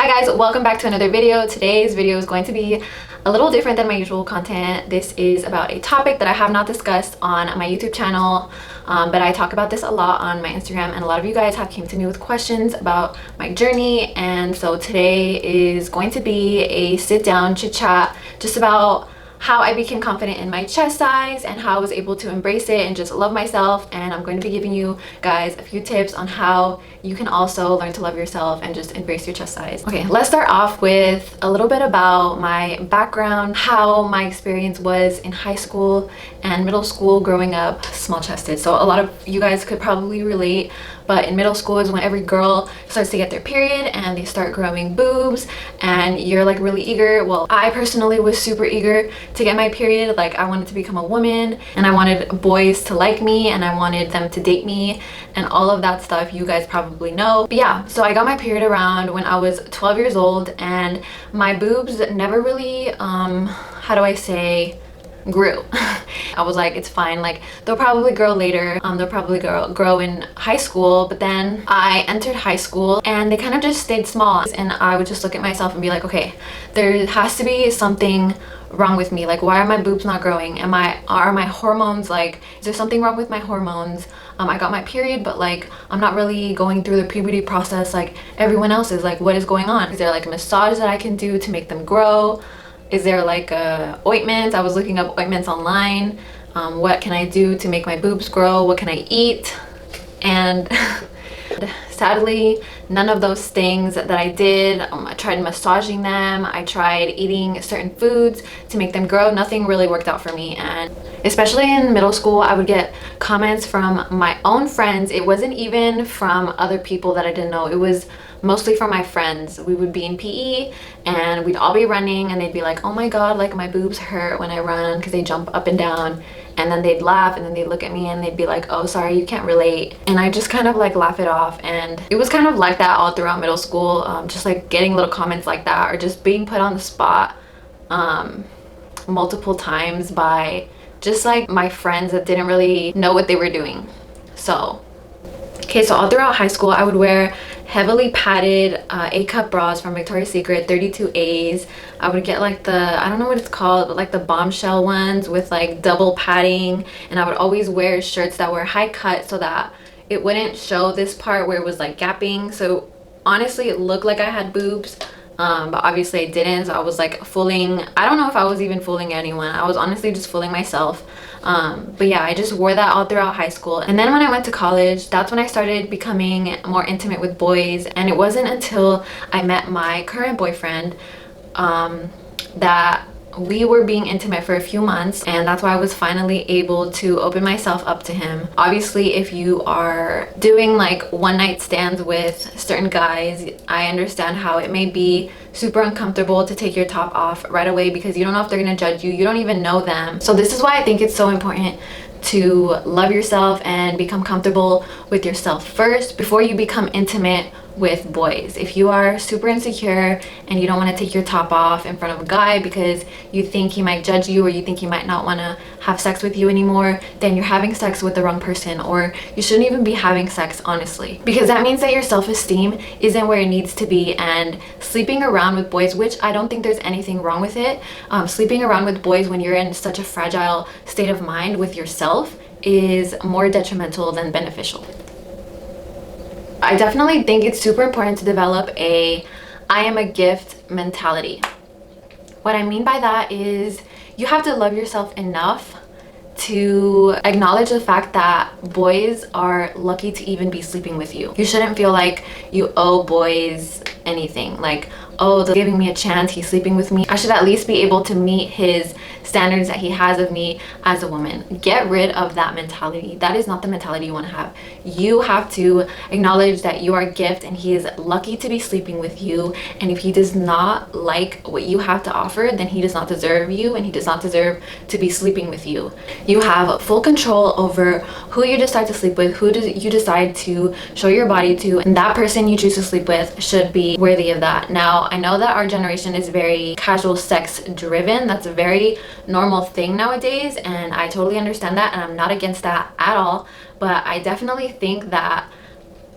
Hi guys, welcome back to another video. Today's video is going to be a little different than my usual content. This is about a topic that I have not discussed on my YouTube channel, but I talk about this a lot on my Instagram, and a lot of you guys have came to me with questions about my journey. And so today is going to be a sit down chit chat just about how I became confident in my chest size and how I was able to embrace it and just love myself. And I'm going to be giving you guys a few tips on how you can also learn to love yourself and just embrace your chest size. Okay, let's start off with a little bit about my background, how my experience was in high school and middle school growing up small-chested. So a lot of you guys could probably relate, but in middle school is when every girl starts to get their period and they start growing boobs and you're like really eager. Well, I personally was super eager to get my period. Like, I wanted to become a woman and I wanted boys to like me and I wanted them to date me and all of that stuff you guys probably know. But yeah, so I got my period around when I was 12 years old, and my boobs never really, how do I say, grew. I was like, it's fine, like they'll probably grow later, they'll probably grow in high school. But then I entered high school and they kind of just stayed small, and I would just look at myself and be like, okay, there has to be something wrong with me. Like, why are my boobs not growing? Are my hormones, like, is there something wrong with my hormones? I got my period, but like I'm not really going through the puberty process like everyone else is. Like, what is going on? Is there like a massage that I can do to make them grow? Is there like ointments? I was looking up ointments online. What can I do to make my boobs grow? What can I eat? And sadly, none of those things that I did. I tried massaging them. I tried eating certain foods to make them grow. Nothing really worked out for me. And especially in middle school, I would get comments from my own friends. It wasn't even from other people that I didn't know. It was mostly from my friends. We would be in PE and we'd all be running and they'd be like, oh my god, like my boobs hurt when I run because they jump up and down. And then they'd laugh and then they'd look at me and they'd be like, oh, sorry, you can't relate. And I just kind of like laugh it off. And it was kind of like that all throughout middle school, just like getting little comments like that, or just being put on the spot multiple times by just like my friends that didn't really know what they were doing. So okay, so all throughout high school, I would wear heavily padded A-cup bras from Victoria's Secret, 32As. I would get like the, I don't know what it's called, but like the bombshell ones with like double padding. And I would always wear shirts that were high cut so that it wouldn't show this part where it was like gapping. So honestly, it looked like I had boobs, but obviously I didn't. So I was like fooling, I don't know if I was even fooling anyone. I was honestly just fooling myself. But yeah, I just wore that all throughout high school. And then when I went to college, that's when I started becoming more intimate with boys. And it wasn't until I met my current boyfriend that we were being intimate for a few months, and that's why I was finally able to open myself up to him. Obviously, if you are doing like one night stands with certain guys, I understand how it may be super uncomfortable to take your top off right away because you don't know if they're gonna judge you. You don't even know them. So this is why I think it's so important to love yourself and become comfortable with yourself first before you become intimate with boys. If you are super insecure and you don't want to take your top off in front of a guy because you think he might judge you or you think he might not want to have sex with you anymore, then you're having sex with the wrong person, or you shouldn't even be having sex, honestly, because that means that your self-esteem isn't where it needs to be. And sleeping around with boys, which I don't think there's anything wrong with it, sleeping around with boys when you're in such a fragile state of mind with yourself is more detrimental than beneficial. I definitely think it's super important to develop a I am a gift mentality. What I mean by that is you have to love yourself enough to acknowledge the fact that boys are lucky to even be sleeping with you. You shouldn't feel like you owe boys anything. Like, oh, they're giving me a chance, he's sleeping with me, I should at least be able to meet his standards that he has of me as a woman. Get rid of that mentality. That is not the mentality you want to have. You have to acknowledge that you are a gift and he is lucky to be sleeping with you, and if he does not like what you have to offer, then he does not deserve you and he does not deserve to be sleeping with you. You have full control over who you decide to sleep with, who you decide to show your body to, and that person you choose to sleep with should be worthy of that. Now, I know that our generation is very casual sex driven. That's a very normal thing nowadays, and I totally understand that, and I'm not against that at all. But I definitely think that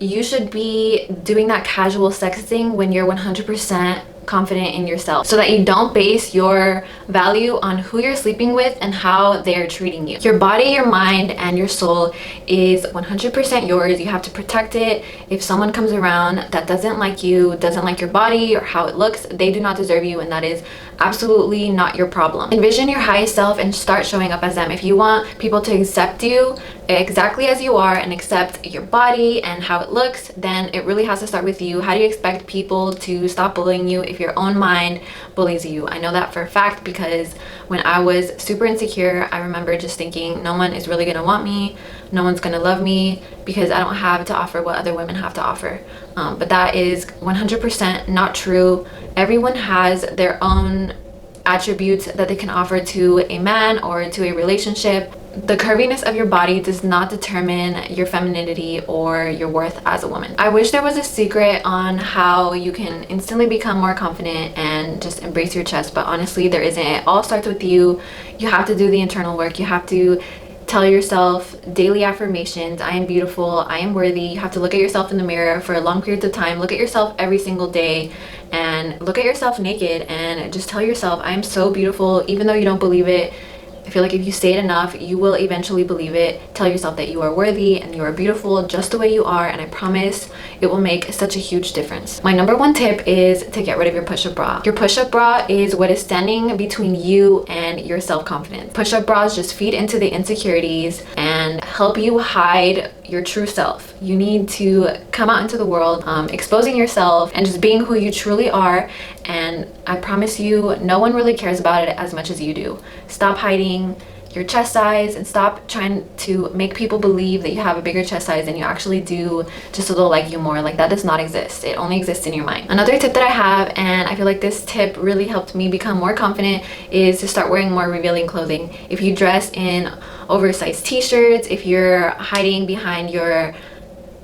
you should be doing that casual sexting when you're 100% confident in yourself, so that you don't base your value on who you're sleeping with and how they're treating you. Your body, your mind, and your soul is 100% yours. You have to protect it. If someone comes around that doesn't like you, doesn't like your body or how it looks, they do not deserve you, and that is absolutely not your problem. Envision your highest self and start showing up as them. If you want people to accept you exactly as you are and accept your body and how it looks, then it really has to start with you. How do you expect people to stop bullying you if your own mind bullies you? I know that for a fact, because when I was super insecure, I remember just thinking no one is really gonna want me, no one's gonna love me because I don't have to offer what other women have to offer. But that is 100% not true. Everyone has their own attributes that they can offer to a man or to a relationship. The curviness of your body does not determine your femininity or your worth as a woman. I wish there was a secret on how you can instantly become more confident and just embrace your chest, but honestly there isn't. It all starts with you. You have to do the internal work. You have to tell yourself daily affirmations. I am beautiful, I am worthy. You have to look at yourself in the mirror for long periods of time. Look at yourself every single day and look at yourself naked and just tell yourself, I am so beautiful. Even though you don't believe it, I feel like if you say it enough, you will eventually believe it. Tell yourself that you are worthy and you are beautiful just the way you are, and I promise it will make such a huge difference. My number one tip is to get rid of your push-up bra. Your push-up bra is what is standing between you and your self-confidence. Push-up bras just feed into the insecurities and help you hide your true self. You need to come out into the world, exposing yourself and just being who you truly are, and I promise you no one really cares about it as much as you do. Stop hiding your chest size and stop trying to make people believe that you have a bigger chest size than you actually do just so they'll like you more. Like, that does not exist. It only exists in your mind. Another tip that I have, and I feel like this tip really helped me become more confident, is to start wearing more revealing clothing. If you dress in oversized t-shirts, if you're hiding behind your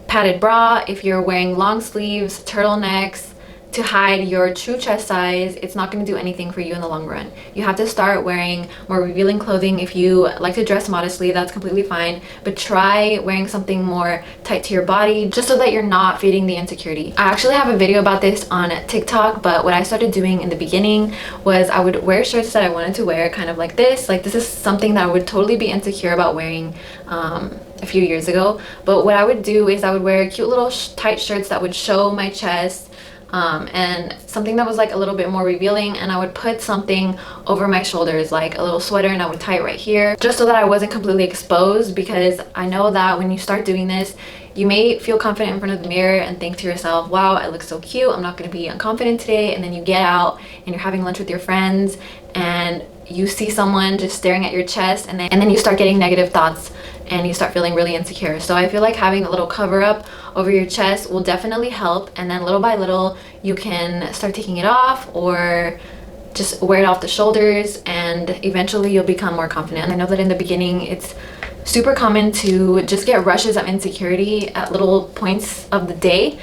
padded bra, if you're wearing long sleeves, turtlenecks to hide your true chest size, it's not going to do anything for you in the long run. You have to start wearing more revealing clothing. If you like to dress modestly, that's completely fine, but try wearing something more tight to your body just so that you're not feeding the insecurity. I actually have a video about this on TikTok, but what I started doing in the beginning was I would wear shirts that I wanted to wear kind of like this. Like, this is something that I would totally be insecure about wearing a few years ago, but what I would do is I would wear cute little tight shirts that would show my chest, and something that was like a little bit more revealing, and I would put something over my shoulders like a little sweater, and I would tie it right here just so that I wasn't completely exposed, because I know that when you start doing this, you may feel confident in front of the mirror and think to yourself, wow, I look so cute, I'm not going to be unconfident today, and then you get out and you're having lunch with your friends and you see someone just staring at your chest, and then you start getting negative thoughts and you start feeling really insecure. So I feel like having a little cover up over your chest will definitely help, and then little by little you can start taking it off or just wear it off the shoulders, and eventually you'll become more confident. And I know that in the beginning it's super common to just get rushes of insecurity at little points of the day.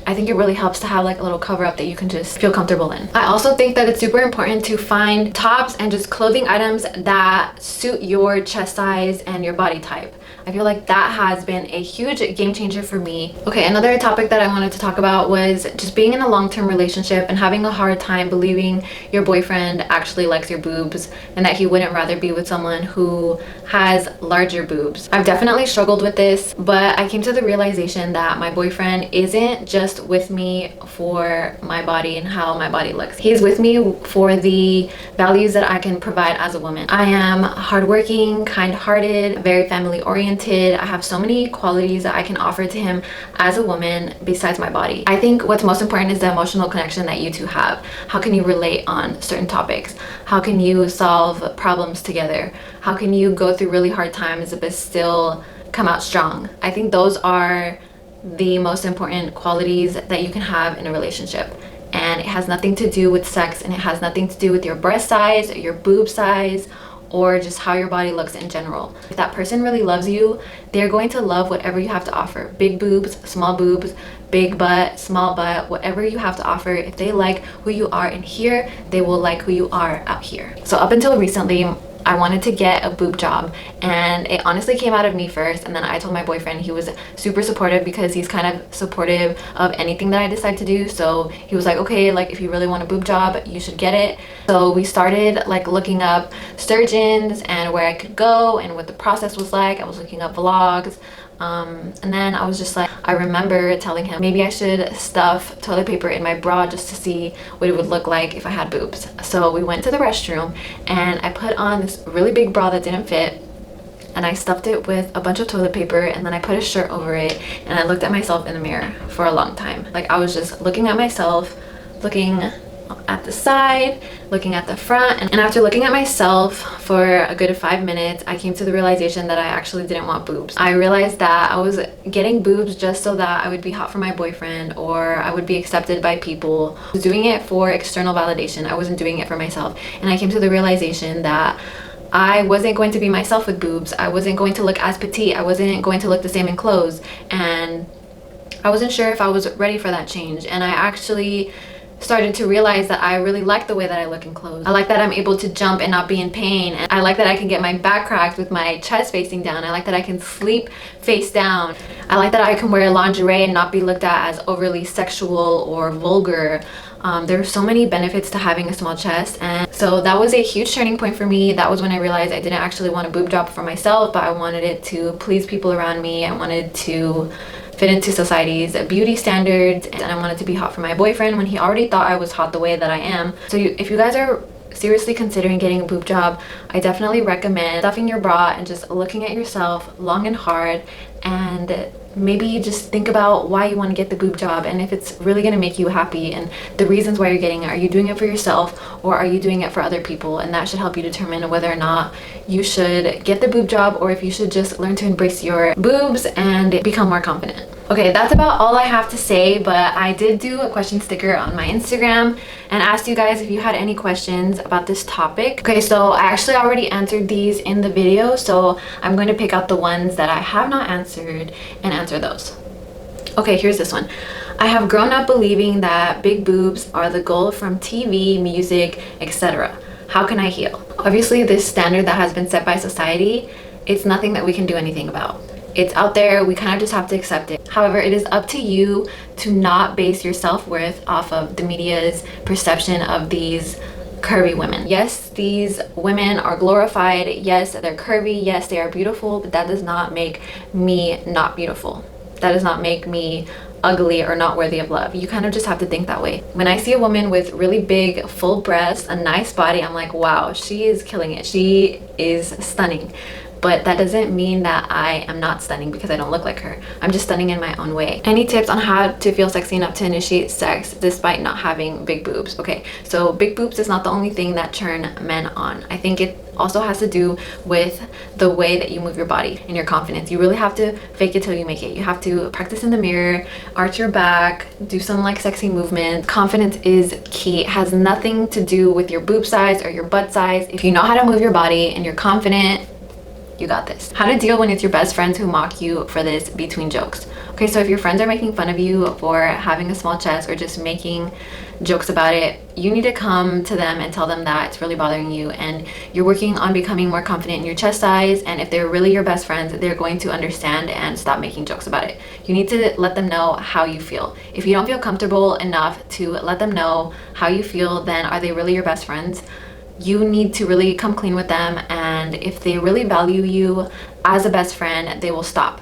I think it really helps to have like a little cover up that you can just feel comfortable in. I also think that it's super important to find tops and just clothing items that suit your chest size and your body type. I feel like that has been a huge game changer for me. Okay, another topic that I wanted to talk about was just being in a long-term relationship and having a hard time believing your boyfriend actually likes your boobs and that he wouldn't rather be with someone who has larger boobs. I've definitely struggled with this, but I came to the realization that my boyfriend isn't just with me for my body and how my body looks. He's with me for the values that I can provide as a woman. I am hardworking, kind-hearted, very family-oriented. I have so many qualities that I can offer to him as a woman besides my body. I think what's most important is the emotional connection that you two have. How can you relate on certain topics? How can you solve problems together? How can you go through really hard times but still come out strong? I think those are the most important qualities that you can have in a relationship. And it has nothing to do with sex, and it has nothing to do with your breast size or your boob size or just how your body looks in general. If that person really loves you, they're going to love whatever you have to offer. Big boobs, small boobs, big butt, small butt, whatever you have to offer. If they like who you are in here, they will like who you are out here. So up until recently, I wanted to get a boob job, and it honestly came out of me first, and then I told my boyfriend. He was super supportive because he's kind of supportive of anything that I decide to do. So he was like, okay, like if you really want a boob job, you should get it. So we started like looking up surgeons and where I could go and what the process was like. I was looking up vlogs. And then I was just like, I remember telling him maybe I should stuff toilet paper in my bra just to see what it would look like if I had boobs. So we went to the restroom and I put on this really big bra that didn't fit, and I stuffed it with a bunch of toilet paper, and then I put a shirt over it, and I looked at myself in the mirror for a long time. Like I was just looking at myself, looking at the side, looking at the front, and after looking at myself for a good 5 minutes, I came to the realization that I actually didn't want boobs. I realized that I was getting boobs just so that I would be hot for my boyfriend or I would be accepted by people. I was doing it for external validation. I wasn't doing it for myself, and I came to the realization that I wasn't going to be myself with boobs. I wasn't going to look as petite. I wasn't going to look the same in clothes, and I wasn't sure if I was ready for that change. And I actually started to realize that I really like the way that I look in clothes. I like that I'm able to jump and not be in pain. And I like that I can get my back cracked with my chest facing down. I like that I can sleep face down. I like that I can wear lingerie and not be looked at as overly sexual or vulgar. There are so many benefits to having a small chest, and so that was a huge turning point for me. That was when I realized I didn't actually want a boob job for myself, but I wanted it to please people around me. I wanted to fit into society's beauty standards, and I wanted to be hot for my boyfriend when he already thought I was hot the way that I am. So if you guys are seriously considering getting a boob job, I definitely recommend stuffing your bra and just looking at yourself long and hard, and maybe just think about why you want to get the boob job and if it's really going to make you happy, and the reasons why you're getting it. Are you doing it for yourself or are you doing it for other people? And that should help you determine whether or not you should get the boob job or if you should just learn to embrace your boobs and become more confident. Okay, that's about all I have to say, but I did do a question sticker on my Instagram and asked you guys if you had any questions about this topic. Okay, so I actually already answered these in the video, so I'm going to pick out the ones that I have not answered and answer those. Okay, here's this one. I have grown up believing that big boobs are the goal from TV, music, etc. How can I heal? Obviously, this standard that has been set by society, it's nothing that we can do anything about. It's out there, we kind of just have to accept it. However, it is up to you to not base your self-worth off of the media's perception of these curvy women. Yes, these women are glorified. Yes, they're curvy. Yes, they are beautiful, but that does not make me not beautiful. That does not make me ugly or not worthy of love. You kind of just have to think that way. When I see a woman with really big, full breasts, a nice body, I'm like, wow, she is killing it. She is stunning. But that doesn't mean that I am not stunning because I don't look like her. I'm just stunning in my own way. Any tips on how to feel sexy enough to initiate sex despite not having big boobs? Okay, so big boobs is not the only thing that turn men on. I think it also has to do with the way that you move your body and your confidence. You really have to fake it till you make it. You have to practice in the mirror, arch your back, do some like sexy movements. Confidence is key. It has nothing to do with your boob size or your butt size. If you know how to move your body and you're confident, you got this. How to deal when it's your best friends who mock you for this between jokes. Okay, so if your friends are making fun of you for having a small chest or just making jokes about it, you need to come to them and tell them that it's really bothering you and you're working on becoming more confident in your chest size. And if they're really your best friends, they're going to understand and stop making jokes about it. You need to let them know how you feel. If you don't feel comfortable enough to let them know how you feel, then are they really your best friends? You need to really come clean with them, and if they really value you as a best friend, they will stop.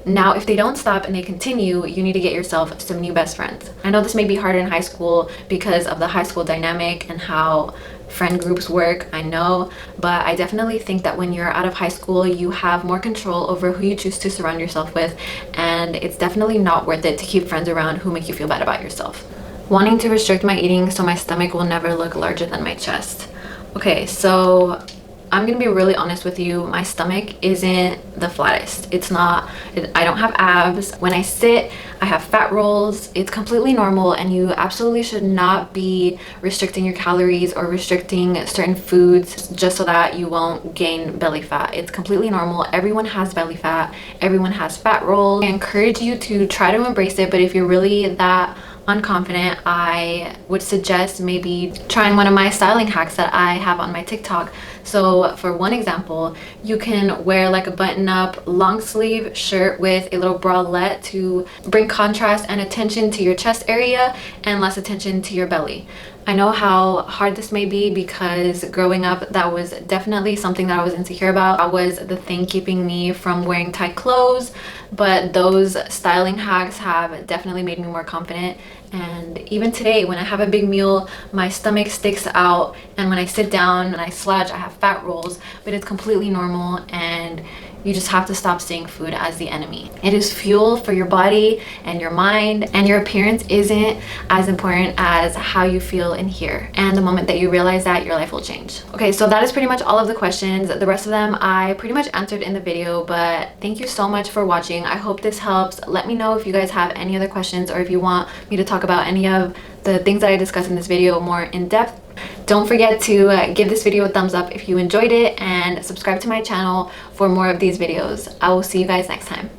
Now, if they don't stop and they continue, you need to get yourself some new best friends. I know this may be harder in high school because of the high school dynamic and how friend groups work, I know, but I definitely think that when you're out of high school, you have more control over who you choose to surround yourself with, and it's definitely not worth it to keep friends around who make you feel bad about yourself. Wanting to restrict my eating so my stomach will never look larger than my chest. Okay, so I'm gonna be really honest with you. My stomach isn't the flattest. It's not, I don't have abs. When I sit, I have fat rolls. It's completely normal, and you absolutely should not be restricting your calories or restricting certain foods just so that you won't gain belly fat. It's completely normal. Everyone has belly fat. Everyone has fat rolls. I encourage you to try to embrace it, but if you're really that unconfident, I would suggest maybe trying one of my styling hacks that I have on my TikTok. So for one example, you can wear like a button-up long sleeve shirt with a little bralette to bring contrast and attention to your chest area and less attention to your belly. I know how hard this may be because growing up, that was definitely something that I was insecure about. That was the thing keeping me from wearing tight clothes, but those styling hacks have definitely made me more confident. And even today, when I have a big meal, my stomach sticks out, and when I sit down and I slouch, I have fat rolls, but it's completely normal, and you just have to stop seeing food as the enemy. It is fuel for your body and your mind, and your appearance isn't as important as how you feel in here. And the moment that you realize that, your life will change. Okay, so that is pretty much all of the questions. The rest of them I pretty much answered in the video, but thank you so much for watching. I hope this helps. Let me know if you guys have any other questions or if you want me to talk about any of the things that I discussed in this video more in depth. Don't forget to give this video a thumbs up if you enjoyed it, and subscribe to my channel for more of these videos. I will see you guys next time.